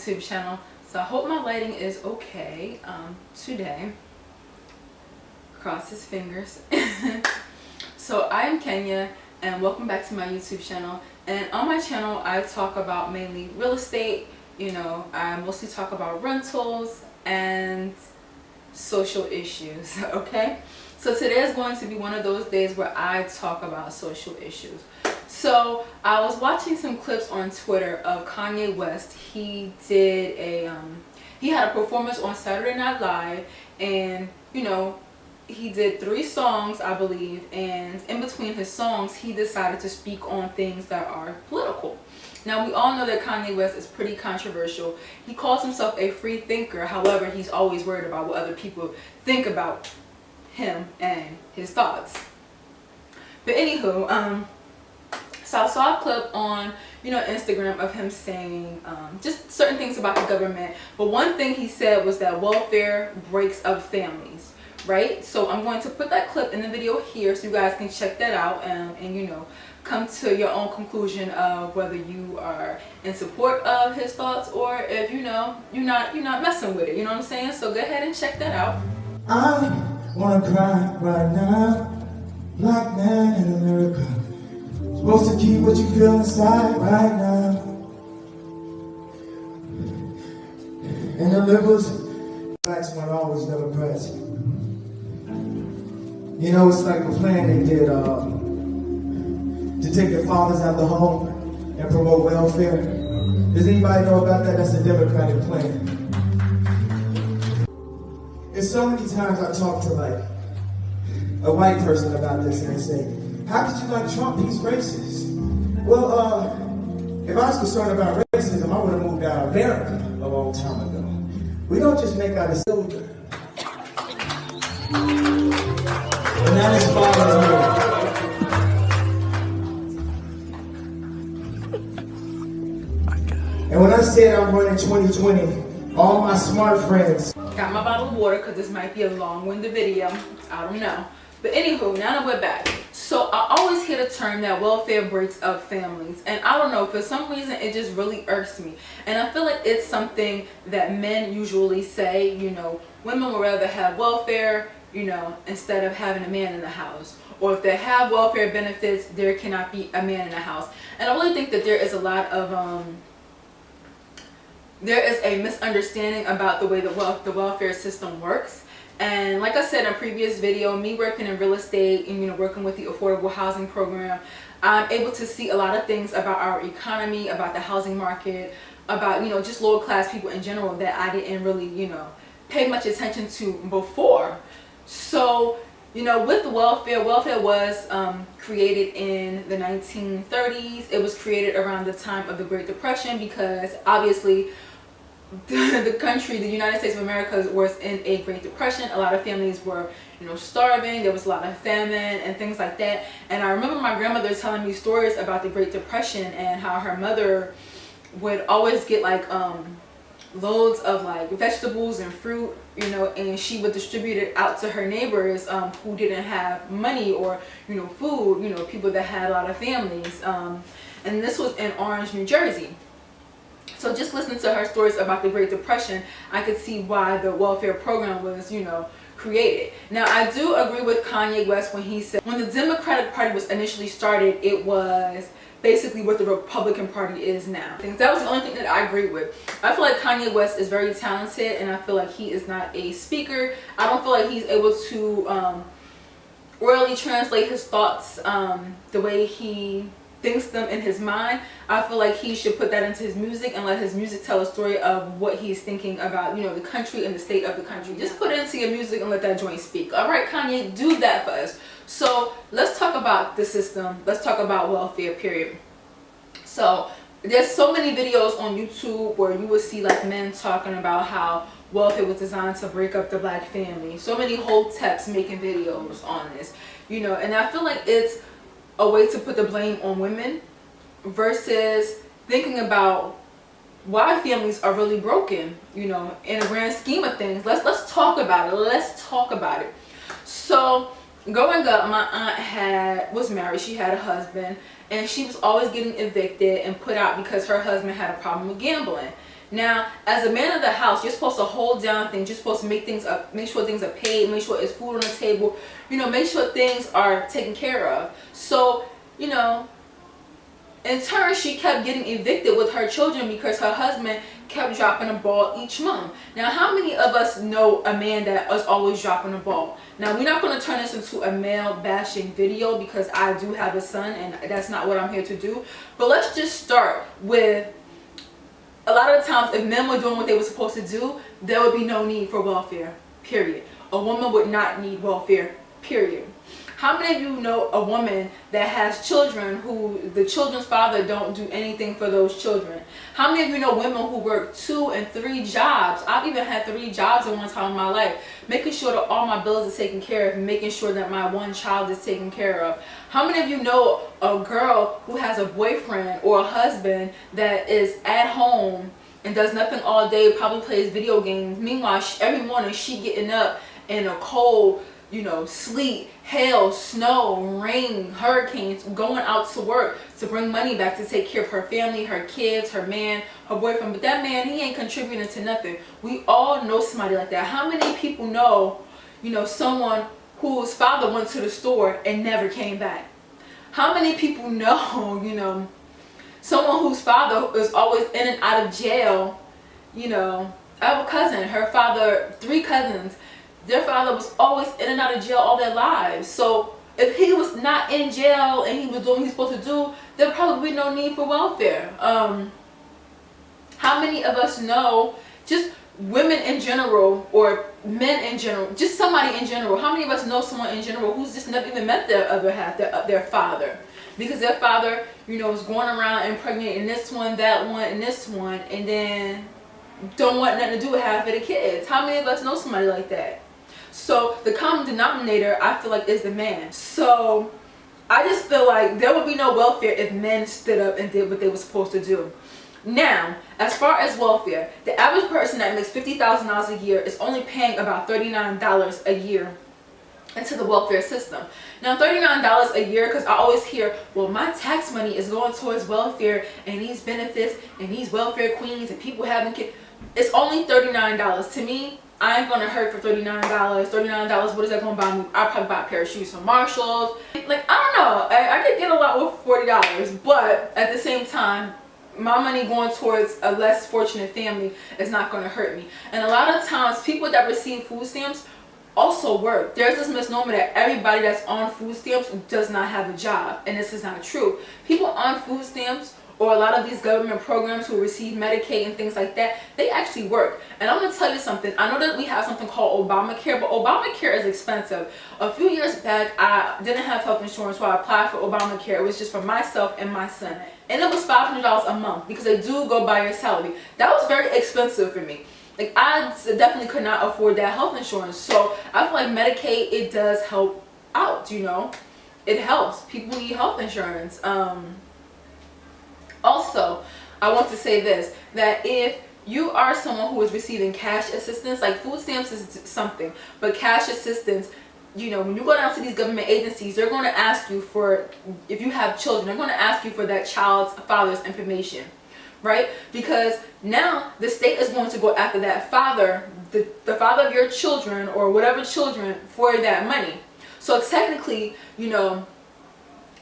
YouTube channel. So I hope my lighting is okay today. Cross his fingers. So I am Kenya and welcome back to my YouTube channel. And on my channel I talk about mainly real estate. You know, I mostly talk about rentals and social issues. Okay, so today is going to be one of those days where I talk about social issues. So I was watching some clips on Twitter of Kanye West. He did he had a performance on Saturday Night Live, and you know, he did 3 songs, I believe, and in between his songs he decided to speak on things that are political. Now, we all know that Kanye West is pretty controversial. He calls himself a free thinker. However, he's always worried about what other people think about him and his thoughts. But anywho, so I saw a clip on, Instagram of him saying just certain things about the government. But one thing he said was that welfare breaks up families, right? So I'm going to put that clip in the video here so you guys can check that out and come to your own conclusion of whether you are in support of his thoughts or if you're not messing with it. You know what I'm saying? So go ahead and check that out. I wanna cry right now, black man in America. Supposed to keep what you feel inside right now. And the liberals, blacks weren't always Democrats. You know, it's like a plan they did to take the fathers out the home and promote welfare. Does anybody know about that? That's a Democratic plan. And so many times I talk to like a white person about this and they say, how could you like Trump? He's racist. Well, if I was concerned about racism, I would have moved out of America a long time ago. We don't just make out a silver. And that is bothering me. And when I said I'm running 2020, all my smart friends. Got my bottle of water because this might be a long-winded video. I don't know. But anywho, now that we're back. So I always hear the term that welfare breaks up families. And I don't know, for some reason it just really irks me. And I feel like it's something that men usually say, women would rather have welfare, instead of having a man in the house. Or if they have welfare benefits, there cannot be a man in the house. And I really think that there is a lot of there is a misunderstanding about the way the welfare system works. And like I said in a previous video, me working in real estate and working with the affordable housing program, I'm able to see a lot of things about our economy, about the housing market, about just lower class people in general that I didn't really pay much attention to before. So with the welfare was created in the 1930s. It was created around the time of the Great Depression because obviously the country, the United States of America, was in a Great Depression. A lot of families were starving. There was a lot of famine and things like that. And I remember my grandmother telling me stories about the Great Depression and how her mother would always get like loads of like vegetables and fruit, and she would distribute it out to her neighbors who didn't have money or food, people that had a lot of families. And this was in Orange, New Jersey. So just listening to her stories about the Great Depression, I could see why the welfare program was, created. Now, I do agree with Kanye West when he said when the Democratic Party was initially started, it was basically what the Republican Party is now. That was the only thing that I agree with. I feel like Kanye West is very talented, and I feel like he is not a speaker. I don't feel like he's able to orally translate his thoughts the way he thinks them in his mind. I feel like he should put that into his music and let his music tell a story of what he's thinking about, the country and the state of the country. Just put it into your music and let that joint speak. All right, Kanye, do that for us. So let's talk about the system. Let's talk about welfare, period. So there's so many videos on YouTube where you will see like men talking about how welfare was designed to break up the black family. So many whole texts making videos on this, and I feel like it's a way to put the blame on women versus thinking about why families are really broken, in a grand scheme of things. Let's talk about it. Let's talk about it. So growing up, my aunt was married. She had a husband, and she was always getting evicted and put out because her husband had a problem with gambling. Now, as a man of the house, you're supposed to hold down things. You're supposed to make things up, make sure things are paid, make sure there's food on the table, make sure things are taken care of. So, in turn, she kept getting evicted with her children because her husband kept dropping the ball each month. Now, how many of us know a man that is always dropping the ball? Now, we're not going to turn this into a male bashing video because I do have a son and that's not what I'm here to do. But let's just start with, a lot of the times, if men were doing what they were supposed to do, there would be no need for welfare, period. A woman would not need welfare, period. How many of you know a woman that has children who the children's father don't do anything for those children? How many of you know women who work 2 and 3 jobs? I've even had 3 jobs at one time in my life, making sure that all my bills are taken care of, and making sure that my one child is taken care of. How many of you know a girl who has a boyfriend or a husband that is at home and does nothing all day, probably plays video games? Meanwhile, every morning she getting up in a cold, sleet, hail, snow, rain, hurricanes, going out to work to bring money back to take care of her family, her kids, her man, her boyfriend. But that man, he ain't contributing to nothing. We all know somebody like that. How many people know, someone whose father went to the store and never came back? How many people know, someone whose father is always in and out of jail? I have a cousin, her father, 3 cousins. Their father was always in and out of jail all their lives. So if he was not in jail and he was doing what he's supposed to do, there'd probably be no need for welfare. How many of us know, just women in general or men in general, just somebody in general, how many of us know someone in general who's just never even met their other half, their father? Because their father, is going around impregnating this one, that one, and this one, and then don't want nothing to do with half of the kids. How many of us know somebody like that? So the common denominator, I feel like, is the man. So I just feel like there would be no welfare if men stood up and did what they were supposed to do. Now, as far as welfare, the average person that makes $50,000 a year is only paying about $39 a year into the welfare system. Now, $39 a year, because I always hear, well, my tax money is going towards welfare and these benefits and these welfare queens and people having kids. It's only $39. To me, I ain't gonna hurt for $39. $39, what is that gonna buy me? I'll probably buy a pair of shoes from Marshalls. Like, I don't know. I could get a lot with $40, but at the same time, my money going towards a less fortunate family is not gonna hurt me. And a lot of times, people that receive food stamps also work. There's this misnomer that everybody that's on food stamps does not have a job, and this is not true. People on food stamps or a lot of these government programs who receive Medicaid and things like that, they actually work. And I'm going to tell you something. I know that we have something called Obamacare, but Obamacare is expensive. A few years back, I didn't have health insurance, so I applied for Obamacare. It was just for myself and my son. And it was $500 a month because they do go by your salary. That was very expensive for me. Like, I definitely could not afford that health insurance. So I feel like Medicaid, it does help out, It helps. People need health insurance. Also, I want to say this, that if you are someone who is receiving cash assistance, like food stamps is something, but cash assistance, when you go down to these government agencies, they're going to ask you for, if you have children, they're going to ask you for that child's father's information, right? Because now the state is going to go after that father, the father of your children or whatever children, for that money. So technically,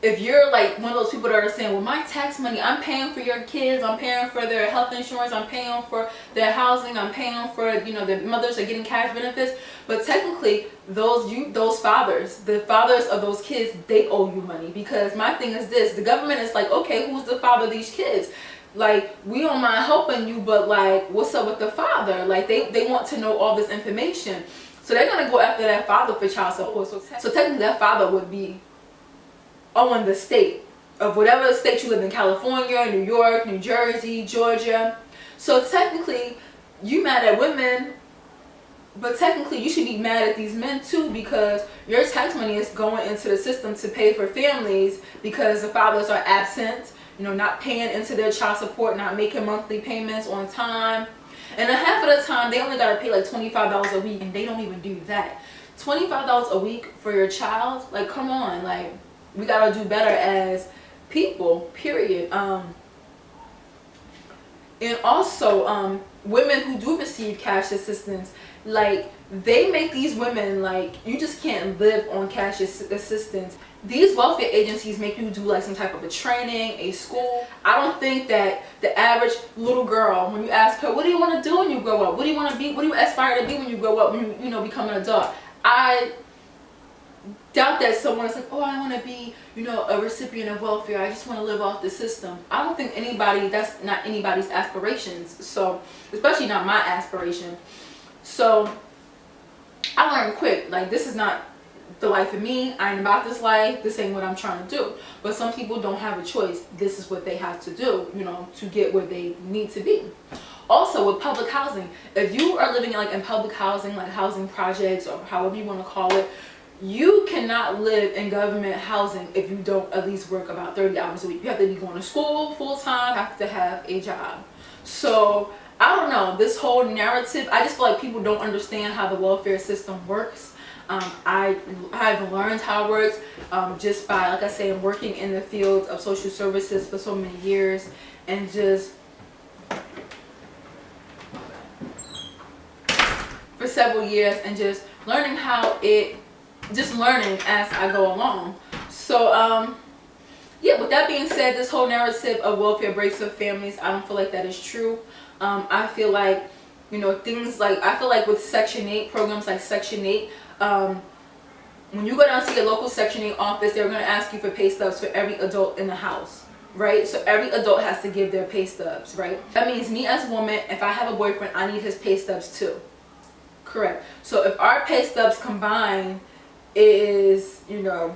if you're like one of those people that are saying, well, my tax money, I'm paying for your kids, I'm paying for their health insurance, I'm paying for their housing, I'm paying for, the mothers are getting cash benefits. But technically, those fathers, the fathers of those kids, they owe you money. Because my thing is this, the government is like, okay, who's the father of these kids? Like, we don't mind helping you, but like, what's up with the father? Like, they want to know all this information. So they're going to go after that father for child support. So technically, that father would be owing the state of whatever state you live in, California, New York, New Jersey, Georgia. So technically, you mad at women, but technically you should be mad at these men too, because your tax money is going into the system to pay for families because the fathers are absent, not paying into their child support, not making monthly payments on time. And a half of the time, they only got to pay like $25 a week, and they don't even do that. $25 a week for your child? Like, come on, like, we gotta do better as people, period. And also, women who do receive cash assistance, like, they make these women, like, you just can't live on cash assistance. These welfare agencies make you do like some type of a training, a school. I don't think that the average little girl, when you ask her, what do you want to do when you grow up? What do you want to be? What do you aspire to be when you grow up, when you know, become an adult? I doubt that someone is like, oh, I want to be, you know, a recipient of welfare. I just want to live off the system. I don't think anybody, that's not anybody's aspirations. So, especially not my aspiration. So, I learned quick, like, this is not the life of me. I ain't about this life. This ain't what I'm trying to do. But some people don't have a choice. This is what they have to do, you know, to get where they need to be. Also, with public housing, if you are living in public housing, like housing projects or however you want to call it, you cannot live in government housing if you don't at least work about 30 hours a week. You have to be going to school full time, have to have a job. So, I don't know, this whole narrative, I just feel like people don't understand how the welfare system works. I've learned how it works just by, like I say, working in the field of social services for so many years, and just for several years, and just learning learning as I go along. So yeah, with that being said, this whole narrative of welfare breaks up families, I don't feel like that is true. I feel like, you know, things like, I feel like with Section 8 programs, like Section 8, when you go down to your local Section 8 office, they're going to ask you for pay stubs for every adult in the house, right? So every adult has to give their pay stubs, right? That means me as a woman, if I have a boyfriend, I need his pay stubs too. Correct. So if our pay stubs combined is, you know,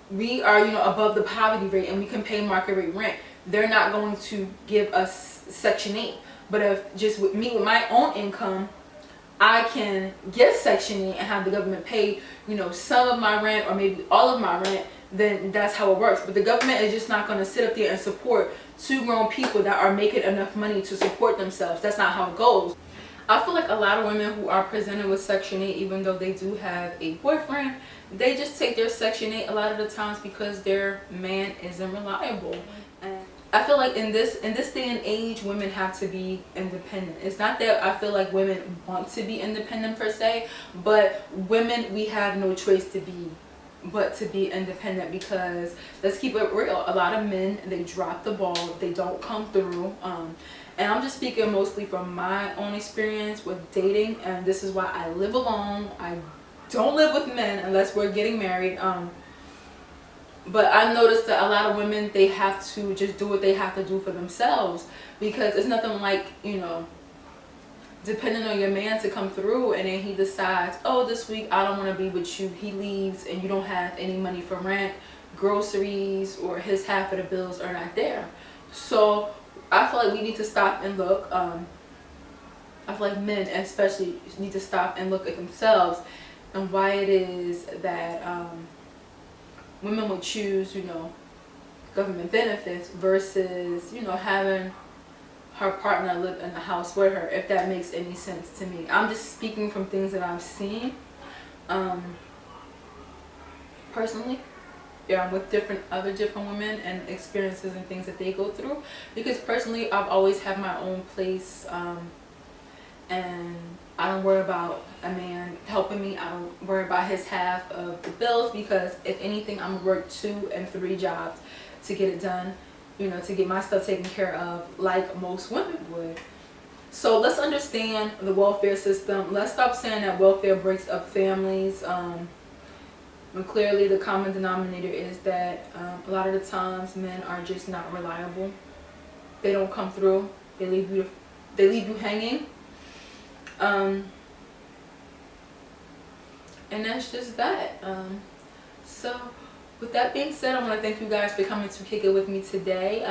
we are, you know, above the poverty rate and we can pay market rate rent, they're not going to give us Section 8. But if just with me, with my own income, I can get Section 8 and have the government pay, you know, some of my rent or maybe all of my rent, then that's how it works. But the government is just not going to sit up there and support two grown people that are making enough money to support themselves. That's not how it goes. I feel like a lot of women who are presented with Section 8, even though they do have a boyfriend, they just take their Section 8 a lot of the times because their man isn't reliable. And I feel like in this day and age, women have to be independent. It's not that I feel like women want to be independent per se, but women, we have no choice to be independent, because let's keep it real, a lot of men, they drop the ball, they don't come through. And I'm just speaking mostly from my own experience with dating, and this is why I live alone. I don't live with men unless we're getting married. But I've noticed that a lot of women, they have to just do what they have to do for themselves, because it's nothing like, you know, depending on your man to come through and then he decides, oh, this week I don't want to be with you. He leaves and you don't have any money for rent, groceries, or his half of the bills are not there. So I feel like we need to stop and look. I feel like men especially need to stop and look at themselves and why it is that women would choose, you know, government benefits versus, you know, having her partner live in the house with her, if that makes any sense to me. I'm just speaking from things that I've seen personally. Yeah, with different women and experiences and things that they go through, because personally I've always had my own place, and I don't worry about a man helping me. I don't worry about his half of the bills, because if anything, I'm gonna work 2 and 3 jobs to get it done, you know, to get my stuff taken care of like most women would. So let's understand the welfare system. Let's stop saying that welfare breaks up families. When clearly the common denominator is that a lot of the times men are just not reliable. They don't come through. They leave you hanging. And that's just that. So with that being said, I want to thank you guys for coming to kick it with me today.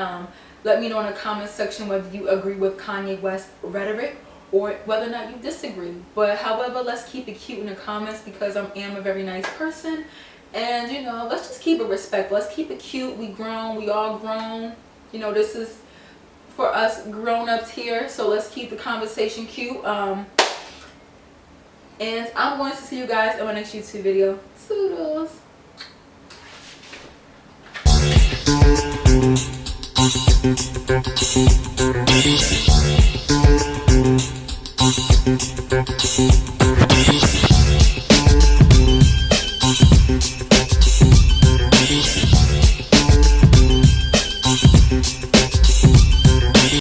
Let me know in the comment section whether you agree with Kanye West rhetoric or whether or not you disagree. But however, let's keep it cute in the comments, because I am a very nice person. And, you know, let's just keep it respectful. Let's keep it cute. We grown. We all grown. You know, this is for us grown-ups here. So let's keep the conversation cute. And I'm going to see you guys in my next YouTube video. Toodles.